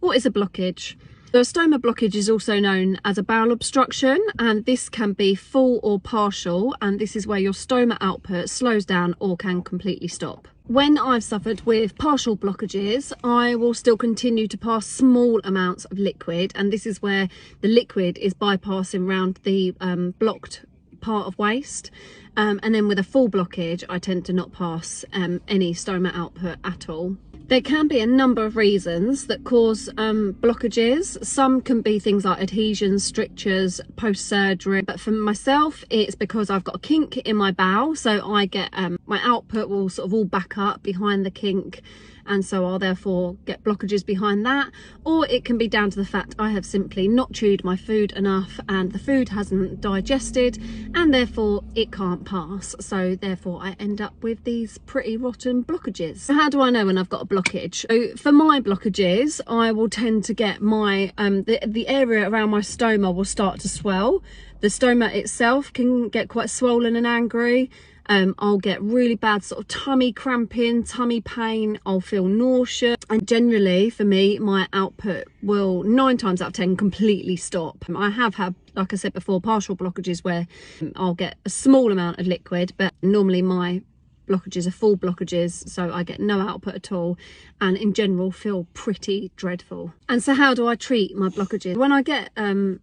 What is a blockage? So a stoma blockage is also known as a bowel obstruction, and this can be full or partial, and this is where your stoma output slows down or can completely stop. When I've suffered with partial blockages, I will still continue to pass small amounts of liquid, and this is where the liquid is bypassing around the blocked part of waste. And then with a full blockage, I tend to not pass any stoma output at all. There can be a number of reasons that cause blockages. Some can be things like adhesions, strictures, post-surgery. But for myself, it's because I've got a kink in my bowel. So I get my output will sort of all back up behind the kink. And so I'll therefore get blockages behind that. Or it can be down to the fact I have simply not chewed my food enough and the food hasn't digested and therefore it can't pass. So therefore I end up with these pretty rotten blockages. So how do I know when I've got a blockage? So for my blockages, I will tend to get my, the area around my stoma will start to swell. The stoma itself can get quite swollen and angry. I'll get really bad sort of tummy cramping, tummy pain, I'll feel nausea, and generally for me my output will 9 times out of 10 completely stop. I have had, like I said before, partial blockages where I'll get a small amount of liquid, but normally my blockages are full blockages, so I get no output at all and in general feel pretty dreadful. And so how do I treat my blockages? When I get a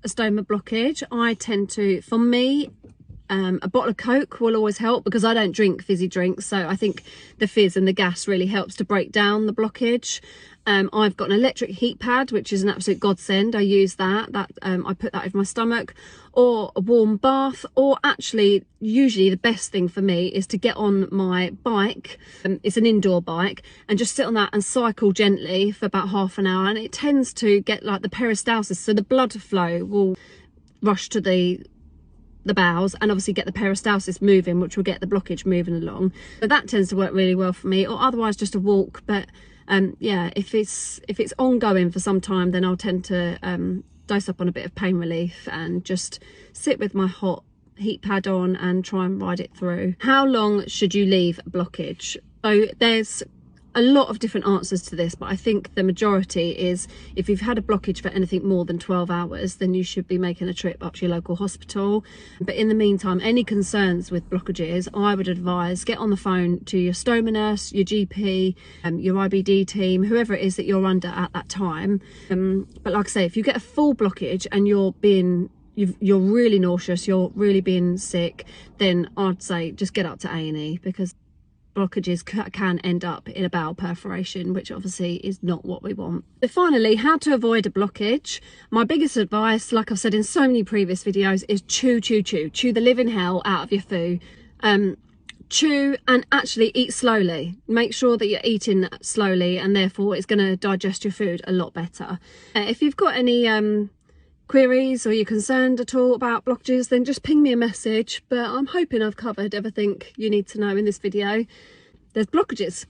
stoma blockage, I tend to, for me, a bottle of Coke will always help because I don't drink fizzy drinks, so I think the fizz and the gas really helps to break down the blockage. I've got an electric heat pad, which is an absolute godsend. I use that I put that over my stomach, or a warm bath, or actually usually the best thing for me is to get on my bike. It's an indoor bike, and just sit on that and cycle gently for about half an hour, and it tends to get like the peristalsis, so the blood flow will rush to the bowels and obviously get the peristalsis moving, which will get the blockage moving along. But that tends to work really well for me, or otherwise just a walk. But yeah, if it's ongoing for some time, then I'll tend to dose up on a bit of pain relief and just sit with my hot heat pad on and try and ride it through. How long should you leave a blockage? So there's a lot of different answers to this, but I think the majority is if you've had a blockage for anything more than 12 hours, then you should be making a trip up to your local hospital. But in the meantime, any concerns with blockages, I would advise get on the phone to your stoma nurse, your GP, your IBD team, whoever it is that you're under at that time. But like I say, if you get a full blockage and you're really nauseous, you're really being sick, then I'd say just get up to A&E, because blockages can end up in a bowel perforation, which obviously is not what we want. So finally, how to avoid a blockage. My biggest advice, like I've said in so many previous videos, is chew the living hell out of your food. Chew and actually eat slowly. Make sure that you're eating slowly, and therefore it's going to digest your food a lot better. If you've got any queries or you're concerned at all about blockages, then just ping me a message. But I'm hoping I've covered everything you need to know in this video. There's blockages.